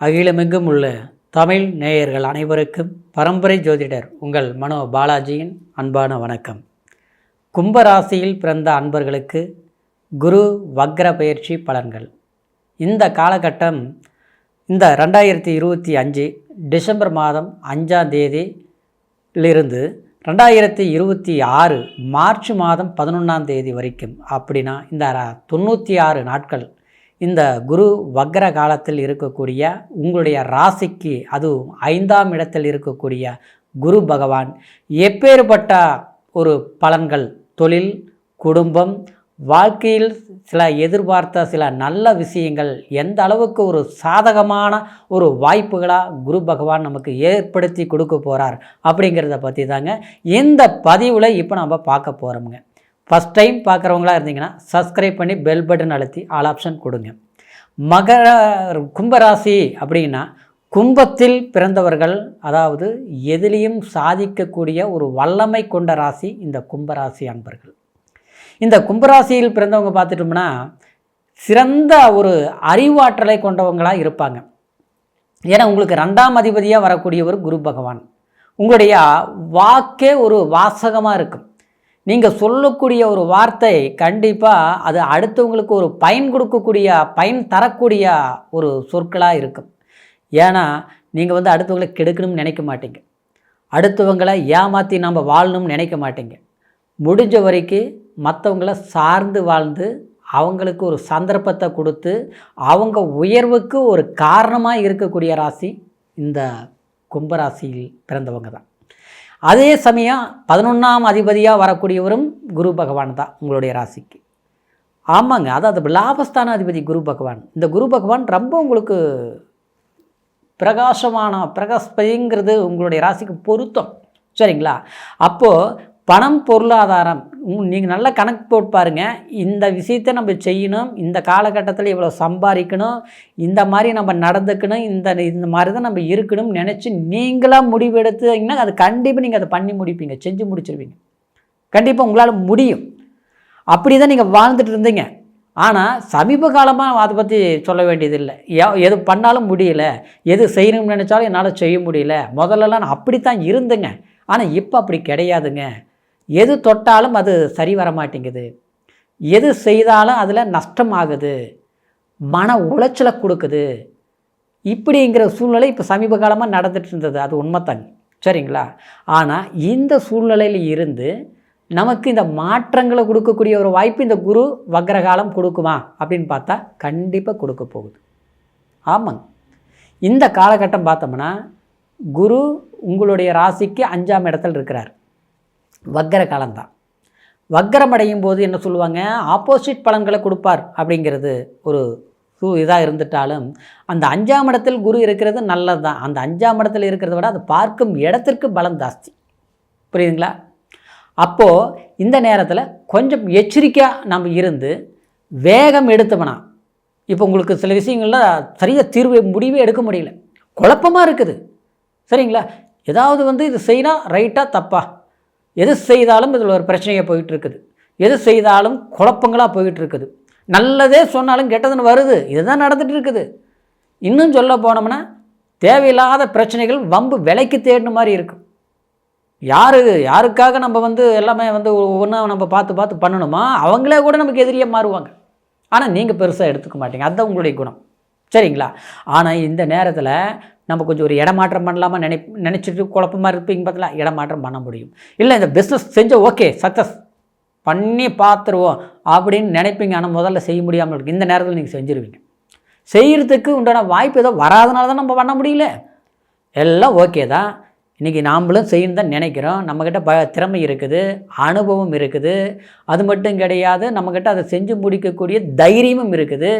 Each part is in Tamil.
அகிலமெங்கும் உள்ள தமிழ் நேயர்கள் அனைவருக்கும் பரம்பரை ஜோதிடர் உங்கள் மனோ பாலாஜியின் அன்பான வணக்கம். கும்பராசியில் பிறந்த அன்பர்களுக்கு குரு வக்ர பயிற்சி பலன்கள். இந்த காலகட்டம் இந்த 2025 டிசம்பர் மாதம் 5ஆம் தேதியிலிருந்து 2026 மார்ச் மாதம் 11ஆம் தேதி வரைக்கும், அப்படின்னா இந்த 96 நாட்கள் இந்த குரு வக்ர காலத்தில் இருக்கக்கூடிய உங்களுடைய ராசிக்கு, அதுவும் 5ஆம் இடத்தில் இருக்கக்கூடிய குரு பகவான் எப்பேற்பட்ட ஒரு பலன்கள், தொழில், குடும்பம், வாழ்க்கையில் சில எதிர்பார்த்த சில நல்ல விஷயங்கள் எந்த அளவுக்கு ஒரு சாதகமான ஒரு வாய்ப்புகளாக குரு பகவான் நமக்கு ஏற்படுத்தி கொடுக்க போகிறார் அப்படிங்கிறத பற்றி தாங்க இந்த பதிவில் இப்போ நம்ம பார்க்க போகிறோமுங்க. ஃபஸ்ட் டைம் பார்க்குறவங்களா இருந்தீங்கன்னா சப்ஸ்கிரைப் பண்ணி பெல் பட்டன் அழுத்தி ஆல் ஆப்ஷன் கொடுங்க. கும்பராசி அப்படின்னா கும்பத்தில் பிறந்தவர்கள், அதாவது எதிலையும் சாதிக்கக்கூடிய ஒரு வல்லமை கொண்ட ராசி இந்த கும்பராசி அன்பர்கள். இந்த கும்பராசியில் பிறந்தவங்க பார்த்துட்டோம்னா சிறந்த ஒரு அறிவாற்றலை கொண்டவங்களாக இருப்பாங்க. ஏன்னா உங்களுக்கு 2ஆம் அதிபதியாக வரக்கூடியவர் குரு பகவான். உங்களுடைய வாக்கே ஒரு வாசகமாக இருக்கும். நீங்கள் சொல்லக்கூடிய ஒரு வார்த்தை கண்டிப்பாக அது அடுத்தவங்களுக்கு ஒரு பயன் கொடுக்கக்கூடிய, பயன் தரக்கூடிய ஒரு சொற்களாக இருக்கும். ஏன்னா நீங்கள் அடுத்தவங்களை கெடுக்கணும்னு நினைக்க மாட்டீங்க, அடுத்தவங்களை ஏமாற்றி நம்ம வாழணும்னு நினைக்க மாட்டீங்க. முடிஞ்ச வரைக்கும் மற்றவங்கள சார்ந்து வாழ்ந்து அவங்களுக்கு ஒரு சந்தர்ப்பத்தை கொடுத்து அவங்க உயர்வுக்கு ஒரு காரணமாக இருக்கக்கூடிய ராசி இந்த கும்பராசியில் பிறந்தவங்க தான். அதே சமயம் 11ஆம் அதிபதியாக வரக்கூடியவரும் குரு பகவான் தான் உங்களுடைய ராசிக்கு. ஆமாங்க, அதாவது லாபஸ்தான அதிபதி குரு பகவான். இந்த குரு பகவான் ரொம்ப உங்களுக்கு பிரகாசபதிங்கிறது உங்களுடைய ராசிக்கு பொருத்தம், சரிங்களா? அப்போது பணம், பொருளாதாரம் நீங்கள் நல்லா கணக்கு போட்டு பாருங்கள். இந்த விஷயத்தை நம்ம செய்யணும், இந்த காலகட்டத்தில் இவ்வளோ சம்பாதிக்கணும், இந்த மாதிரி நம்ம நடந்துக்கணும், இந்த மாதிரி தான் நம்ம இருக்கணும்னு நினச்சி நீங்களாக முடிவு எடுத்தீங்கன்னா அது கண்டிப்பாக நீங்கள் அதை பண்ணி முடிப்பீங்க, செஞ்சு முடிச்சிருவீங்க. கண்டிப்பாக உங்களால் முடியும். அப்படி தான் நீங்கள் வாழ்ந்துட்டு இருந்தீங்க. ஆனால் சமீப காலமாக அதை பற்றி சொல்ல வேண்டியதில்லை. எது பண்ணாலும் முடியல, எது செய்யணும்னு நினச்சாலும் என்னால் செய்ய முடியல. முதல்லலாம் நான் அப்படித்தான் இருந்தேங்க, ஆனால் இப்போ அப்படி கிடையாதுங்க. எது தொட்டாலும் அது சரி வர மாட்டேங்குது, எது செய்தாலும் அதில் நஷ்டம் ஆகுது, மன உளைச்சலை கொடுக்குது. இப்படிங்கிற சூழ்நிலை இப்போ சமீப காலமாக நடந்துட்டு இருந்தது, அது உண்மைத்தாங்க, சரிங்களா? ஆனால் இந்த சூழ்நிலையில் இருந்து நமக்கு இந்த மாற்றங்களை கொடுக்கக்கூடிய ஒரு வாய்ப்பு இந்த குரு வக்ரகாலம் கொடுக்குமா அப்படின்னு பார்த்தா கண்டிப்பாக கொடுக்க போகுது. ஆமாங்க, இந்த காலகட்டம் பார்த்தோம்னா குரு உங்களுடைய ராசிக்கு 5ஆம் இடத்தில் இருக்கிறார். வக்ர காலம்தான். வக்ரம் அடையும் போது என்ன சொல்லுவாங்க, ஆப்போசிட் பலன்களை கொடுப்பார் அப்படிங்கிறது ஒரு இதாக இருந்துட்டாலும் அந்த 5ஆம் இடத்தில் குரு இருக்கிறது நல்லது தான். அந்த 5ஆம் இடத்தில் இருக்கிறத விட அது பார்க்கும் இடத்திற்கு பலம் ஜாஸ்தி, புரியுதுங்களா? அப்போது இந்த நேரத்தில் கொஞ்சம் எச்சரிக்கையாக நம்ம இருந்து வேகம் எடுத்தோம்னா, இப்போ உங்களுக்கு சில விஷயங்களில் சரியாக முடிவே எடுக்க முடியல, குழப்பமாக இருக்குது, சரிங்களா? ஏதாவது இது செய்யணும், ரைட்டாக தப்பா, எது செய்தாலும் இதில் ஒரு பிரச்சனையாக போயிட்டுருக்குது, எது செய்தாலும் குழப்பங்களாக போயிட்டுருக்குது. நல்லதே சொன்னாலும் கெட்டதுன்னு வருது, இதுதான் நடந்துகிட்டு இருக்குது. இன்னும் சொல்ல போனோம்னா தேவையில்லாத பிரச்சனைகள் வம்பு விலைக்கு தேடின மாதிரி இருக்கும். யாருக்காக நம்ம எல்லாமே ஒவ்வொன்றா நம்ம பார்த்து பண்ணணுமா, அவங்களே கூட நமக்கு எதிரியாக மாறுவாங்க. ஆனால் நீங்கள் பெருசாக எடுத்துக்க மாட்டீங்க, அதுதான் உங்களுடைய குணம், சரிங்களா? ஆனால் இந்த நேரத்தில் நம்ம கொஞ்சம் ஒரு இடமாற்றம் பண்ணலாமா நினச்சிட்டு குழப்பமாக இருப்பீங்க. பார்த்தீங்களா, இடமாற்றம் பண்ண முடியும். இல்லை இந்த பிஸ்னஸ் செஞ்ச ஓகே சக்ஸஸ் பண்ணி பார்த்துருவோம் அப்படின்னு நினைப்பீங்க. ஆனால் முதல்ல செய்ய முடியாமல் இருக்கு. இந்த நேரத்தில் நீங்கள் செஞ்சுருவீங்க. செய்கிறதுக்கு உண்டான வாய்ப்பு ஏதோ வராதனால தான் நம்ம பண்ண முடியல. எல்லாம் ஓகே தான், இன்றைக்கி நாம்ளும் செய்யணும் தான் நினைக்கிறோம். நம்மக்கிட்ட திறமை இருக்குது, அனுபவம் இருக்குது, அது மட்டும் கிடையாது, நம்மக்கிட்ட அதை செஞ்சு முடிக்கக்கூடிய தைரியமும் இருக்குது.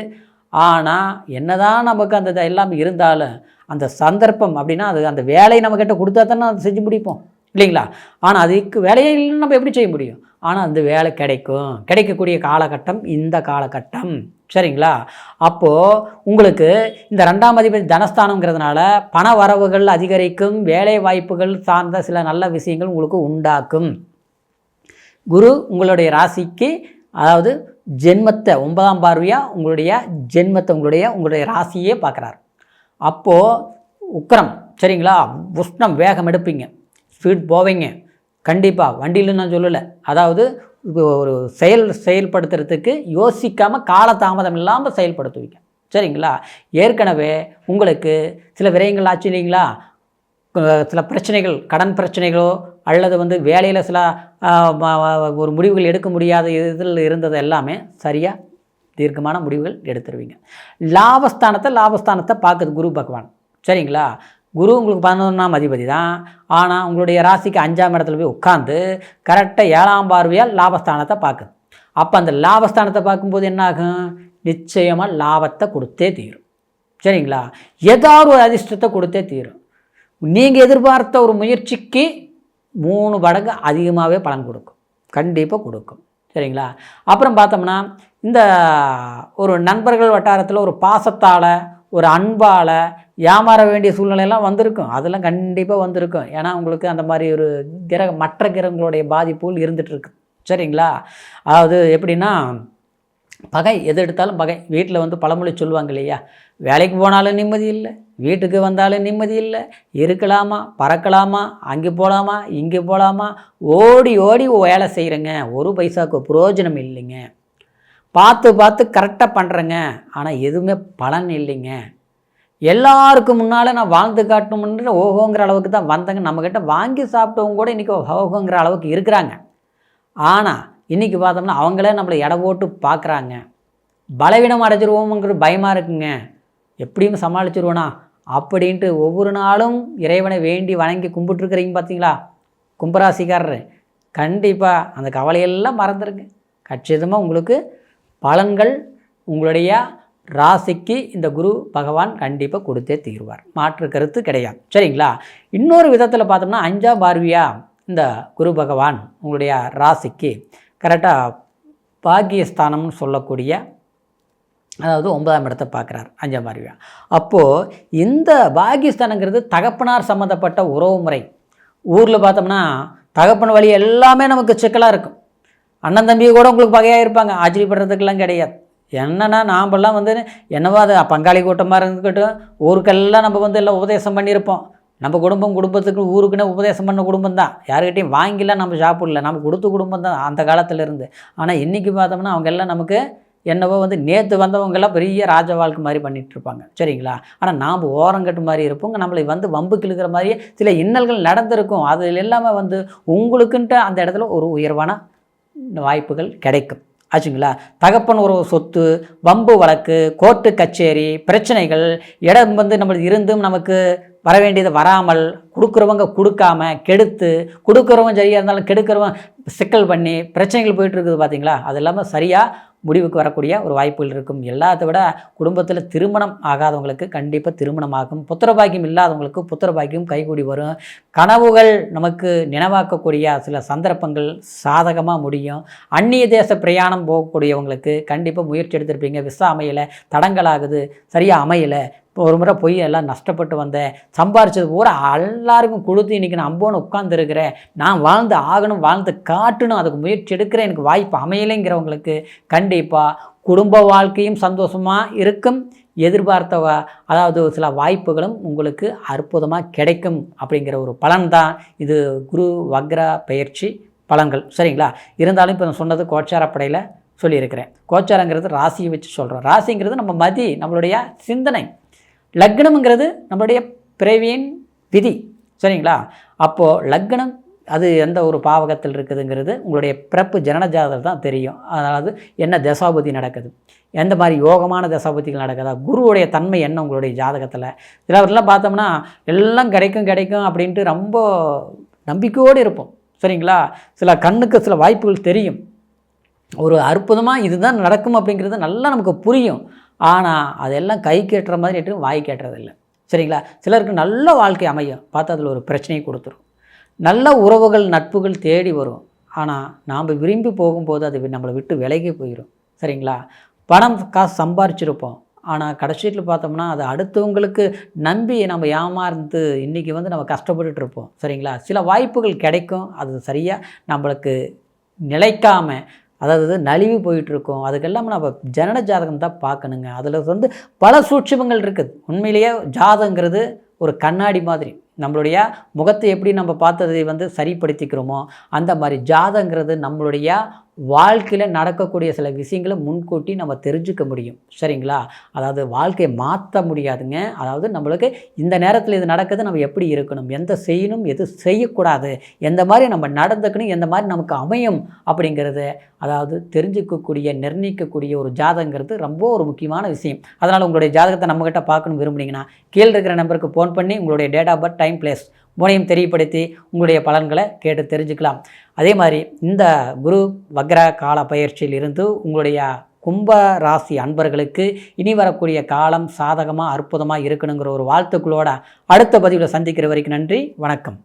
ஆனால் என்னதான் நமக்கு அந்த எல்லாம் இருந்தாலும் அந்த சந்தர்ப்பம் அப்படின்னா அது அந்த வேலையை நம்மக்கிட்ட கொடுத்தா தானே அதை செஞ்சு முடிப்போம், இல்லைங்களா? ஆனால் அதுக்கு வேலையே இல்லைன்னு நம்ம எப்படி செய்ய முடியும்? ஆனால் அந்த வேலை கிடைக்கக்கூடிய காலகட்டம் இந்த காலகட்டம், சரிங்களா? அப்போது உங்களுக்கு இந்த 2ஆம் அதிபதி தனஸ்தானங்கிறதுனால பண வரவுகள் அதிகரிக்கும், வேலை வாய்ப்புகள் சார்ந்த சில நல்ல விஷயங்கள் உங்களுக்கு உண்டாக்கும். குரு உங்களுடைய ராசிக்கு, அதாவது ஜென்மத்தை 9ஆம் பார்வையாக உங்களுடைய ஜென்மத்தை உங்களுடைய ராசியே பார்க்குறார். அப்போது உக்கிரம், சரிங்களா, உஷ்ணம், வேகம் எடுப்பீங்க, ஸ்பீட் போவீங்க. கண்டிப்பாக வண்டியில் நான் சொல்லலை, அதாவது ஒரு செயல்படுத்துறதுக்கு யோசிக்காமல் காலதாமதம் இல்லாமல் செயல்படுத்துவீங்க. சரிங்களா. ஏற்கனவே உங்களுக்கு சில விரயங்கள் ஆச்சு இல்லைங்களா, சில பிரச்சனைகள், கடன் பிரச்சனைகளோ அல்லது வேலையில் சில ஒரு முடிவுகள் எடுக்க முடியாத இதில் இருந்தது எல்லாமே சரியாக தீர்க்கமான முடிவுகள் எடுத்துருவீங்க. லாபஸ்தானத்தை பார்க்குது குரு பகவான். சரிங்களா. குரு உங்களுக்கு 11ஆம் அதிபதி தான், ஆனால் உங்களுடைய ராசிக்கு 5ஆம் இடத்துல போய் உட்காந்து கரெக்டாக 7ஆம் பார்வையால் லாபஸ்தானத்தை பார்க்குது. அப்போ அந்த லாபஸ்தானத்தை பார்க்கும்போது என்ன ஆகும், நிச்சயமாக லாபத்தை கொடுத்தே தீரும். சரிங்களா. ஏதாவது ஒரு அதிர்ஷ்டத்தை கொடுத்தே தீரும். நீங்கள் எதிர்பார்த்த ஒரு முயற்சிக்கு 3 மடங்கு அதிகமாகவே பலன் கொடுக்கும், கண்டிப்பாக கொடுக்கும். சரிங்களா. அப்புறம் பார்த்தோம்னா இந்த ஒரு நண்பர்கள் வட்டாரத்தில் ஒரு பாசத்தால், ஒரு அன்பால் ஏமாற வேண்டிய சூழ்நிலையெல்லாம் வந்திருக்கும். அதெல்லாம் கண்டிப்பாக வந்திருக்கும். ஏன்னா உங்களுக்கு அந்த மாதிரி ஒரு மற்ற கிரகங்களுடைய பாதிப்புகள் இருந்துகிட்ருக்கு. சரிங்களா. அதாவது எப்படின்னா, பகை, எது எடுத்தாலும் பகை. வீட்டில் பழமொழி சொல்லுவாங்க இல்லையா, வேலைக்கு போனாலும் நிம்மதி இல்லை, வீட்டுக்கு வந்தாலும் நிம்மதி இல்லை, இருக்கலாமா, பறக்கலாமா, அங்கே போகலாமா, இங்கே போகலாமா, ஓடி ஓடி வேலை செய்கிறேங்க, ஒரு பைசாவுக்கு பிரயோஜனம் இல்லைங்க, பார்த்து கரெக்டாக பண்ணுறேங்க, ஆனால் எதுவுமே பலன் இல்லைங்க, எல்லாருக்கும் முன்னால் நான் வாழ்ந்து காட்டணும்ன்ற ஓஹோங்கிற அளவுக்கு தான் வந்தேங்க. நம்மக்கிட்ட வாங்கி சாப்பிட்டவங்க கூட இன்றைக்கி ஓஹோங்கிற அளவுக்கு இருக்கிறாங்க. ஆனால் இன்றைக்கி பார்த்தோம்னா அவங்களே நம்மளை எடை போட்டு பார்க்குறாங்க. பலவீனம் அடைஞ்சிருவோமுங்கிற பயமாக இருக்குங்க, எப்படியும் சமாளிச்சிருவோனா அப்படின்ட்டு ஒவ்வொரு நாளும் இறைவனை வேண்டி வணங்கி கும்பிட்டுருக்குறீங்க பார்த்தீங்களா கும்பராசிக்காரர். கண்டிப்பாக அந்த கவலையெல்லாம் மறந்துருங்க. கச்சிதமாக உங்களுக்கு பலன்கள் உங்களுடைய ராசிக்கு இந்த குரு பகவான் கண்டிப்பாக கொடுத்தே தீர்வார், மாற்று கருத்து கிடையாது. சரிங்களா. இன்னொரு விதத்தில் பார்த்தோம்னா 5ஆம் பார்வையாக இந்த குரு பகவான் உங்களுடைய ராசிக்கு கரெக்டாக பாக்கியஸ்தானம்னு சொல்லக்கூடிய, அதாவது 9ஆம் இடத்தை பார்க்குறார் 5ஆம் பார்வையாக. அப்போது இந்த பாக்கியஸ்தானங்கிறது தகப்பனார் சம்மந்தப்பட்ட உறவு முறை. ஊரில் பார்த்தோம்னா தகப்பன் வழி எல்லாமே நமக்கு சிக்கலாக இருக்கும். அண்ணன் தம்பி கூட உங்களுக்கு பகையாக இருப்பாங்க, ஆச்சரியப்படுறதுக்கெல்லாம் கிடையாது. என்னென்னா நாம்பெல்லாம் என்னவோ அது பங்காளி கூட்டமாக இருந்துக்கிட்டும் ஊருக்கெல்லாம் நம்ம எல்லாம் உபதேசம் பண்ணியிருப்போம். நம்ம குடும்பத்துக்கு ஊருக்குன்னே உபதேசம் பண்ண குடும்பம் தான், யாருக்கிட்டையும் வாங்கிலாம் நம்ம சாப்பிடல, நம்ம கொடுத்த குடும்பம் தான் அந்த காலத்தில் இருந்து. ஆனால் இன்றைக்கி பார்த்தோம்னா அவங்க எல்லாம் நமக்கு என்னவோ நேற்று வந்தவங்கெல்லாம் பெரிய ராஜ வாழ்க்கை மாதிரி பண்ணிகிட்ருப்பாங்க. சரிங்களா. ஆனால் நாம் ஓரங்கட்டு மாதிரி இருப்போங்க, நம்மளை வம்புக்கு இழுக்கிற மாதிரியே சில இன்னல்கள் நடந்திருக்கும். அதில் எல்லாமே உங்களுக்குன்ட்டு அந்த இடத்துல ஒரு உயர்வான வாய்ப்புகள் கிடைக்கும் ஆச்சுங்களா. தகப்பன் ஒரு சொத்து, வம்பு வழக்கு, கோர்ட்டு கச்சேரி, பிரச்சனைகள், இடம் நம்மளுக்கு இருந்தும் நமக்கு வர வேண்டியதை வராமல், கொடுக்குறவங்க கொடுக்காம கெடுத்து, கொடுக்குறவங்க சரியாக இருந்தாலும் கெடுக்கிறவங்க சிக்கல் பண்ணி பிரச்சனைகள் போயிட்டுருக்குது பார்த்தீங்களா. அது இல்லாமல் சரியாக முடிவுக்கு வரக்கூடிய ஒரு வாய்ப்புகள் இருக்கும். எல்லாத்த விட குடும்பத்தில் திருமணம் ஆகாதவங்களுக்கு கண்டிப்பாக திருமணம் ஆகும். புத்திரபாக்கியம் இல்லாதவங்களுக்கு புத்திரபாக்கியம் கைகூடி வரும். கனவுகள் நமக்கு நினைவாக்கக்கூடிய சில சந்தர்ப்பங்கள் சாதகமாக முடியும். அந்நிய தேச பிரயாணம் போகக்கூடியவங்களுக்கு கண்டிப்பாக முயற்சி எடுத்திருப்பீங்க, விசா அமையலை, தடங்களாகுது, சரியாக அமையலை, இப்போ ஒரு முறை போய் எல்லாம் நஷ்டப்பட்டு வந்தேன், சம்பாரிச்சது பூரா எல்லாருக்கும் கொடுத்து இன்றைக்கி நான் அம்போன்னு உட்காந்துருக்கிறேன், நான் வாழ்ந்து ஆகணும், வாழ்ந்து காட்டணும், அதுக்கு முயற்சி எடுக்கிறேன், எனக்கு வாய்ப்பு அமையலைங்கிறவங்களுக்கு கண்டிப்பாக குடும்ப வாழ்க்கையும் சந்தோஷமாக இருக்கும். அதாவது சில வாய்ப்புகளும் உங்களுக்கு அற்புதமாக கிடைக்கும். அப்படிங்கிற ஒரு பலன் தான் இது குரு வக்ர பயிற்சி பலன்கள். சரிங்களா. இருந்தாலும் இப்போ நான் சொன்னது கோச்சாரப்படையில் சொல்லியிருக்கிறேன். கோச்சாரங்கிறது ராசியை வச்சு சொல்கிறோம். ராசிங்கிறது நம்ம மதி, நம்மளுடைய சிந்தனை. லக்னம்ங்கிறது நம்மளுடைய பிறவியின் விதி. சரிங்களா. அப்போது லக்னம் அது எந்த ஒரு பாவகத்தில் இருக்குதுங்கிறது உங்களுடைய பிறப்பு ஜனனஜாதகம் தான் தெரியும். அதாவது என்ன தசாபதி நடக்குது, எந்த மாதிரி யோகமான தசாபதிகள் நடக்குதா, குருவுடைய தன்மை என்ன உங்களுடைய ஜாதகத்தில். சிலவரெல்லாம் பார்த்தோம்னா எல்லாம் கிடைக்கும் அப்படின்ட்டு ரொம்ப நம்பிக்கையோடு இருப்போம். சரிங்களா. சில கண்ணுக்கு சில வாய்ப்புகள் தெரியும், ஒரு அற்புதமாக இதுதான் நடக்கும் அப்படிங்கிறது நல்லா நமக்கு புரியும். ஆனால் அதெல்லாம் கை கேட்டுற மாதிரி வாய் கேட்டுறதில்லை. சரிங்களா. சிலருக்கு நல்ல வாழ்க்கை அமையும், பார்த்து அதில் ஒரு பிரச்சனையை கொடுத்துரும். நல்ல உறவுகள் நட்புகள் தேடி வரும், ஆனால் நாம் விரும்பி போகும்போது அது நம்மளை விட்டு விலகி போயிடும். சரிங்களா. பணம் காசு சம்பாரிச்சிருப்போம், ஆனால் கடைசியில் பார்த்தோம்னா அது அடுத்தவங்களுக்கு நம்பி நம்ம ஏமாந்து இன்றைக்கி நம்ம கஷ்டப்பட்டுருப்போம். சரிங்களா. சில வாய்ப்புகள் கிடைக்கும், அது சரியாக நம்மளுக்கு நிலைக்காமல் அதாவது நலிவு போயிட்டுருக்கோம். அதுக்கெல்லாம் நம்ம ஜனன ஜாதகம் தான் பார்க்கணுங்க. அதில் வந்து பல சூட்சுமங்கள் இருக்குது. உண்மையிலேயே ஜாதகங்கிறது ஒரு கண்ணாடி மாதிரி. நம்மளுடைய முகத்தை எப்படி நம்ம பார்த்ததை வந்து சரிப்படுத்திக்கிறோமோ அந்த மாதிரி ஜாதகங்கிறது நம்மளுடைய வாழ்க்கையில் நடக்கக்கூடிய சில விஷயங்களை முன்கூட்டி நம்ம தெரிஞ்சுக்க முடியும். சரிங்களா? அதாவது வாழ்க்கையை மாற்ற முடியாதுங்க. அதாவது நம்மளுக்கு இந்த நேரத்தில் இது நடக்குது, நம்ம எப்படி இருக்கணும், எந்த செய்யணும், எது செய்யக்கூடாது, எந்த மாதிரி நம்ம நடந்துக்கணும், எந்த மாதிரி நமக்கு அமையும் அப்படிங்கிறது அதாவது தெரிஞ்சுக்கக்கூடிய நிர்ணயிக்கக்கூடிய ஒரு ஜாதகங்கிறது ரொம்ப ஒரு முக்கியமான விஷயம். அதனால் உங்களுடைய ஜாதகத்தை நம்மக்கிட்ட பார்க்கணும் விரும்புனீங்கன்னா கீழே இருக்கிற நம்பருக்கு ஃபோன் பண்ணி உங்களுடைய date of birth, time, place மூணையும் தெரியப்படுத்தி உங்களுடைய பலன்களை கேட்டு தெரிஞ்சுக்கலாம். அதே மாதிரி இந்த குரு வக்ர கால பயிற்சியில் இருந்து உங்களுடைய கும்ப ராசி அன்பர்களுக்கு இனி வரக்கூடிய காலம் சாதகமாக அற்புதமாக இருக்கணுங்கிற ஒரு வாழ்த்துக்களோட அடுத்த பதிவில் சந்திக்கிற வரைக்கும் நன்றி, வணக்கம்.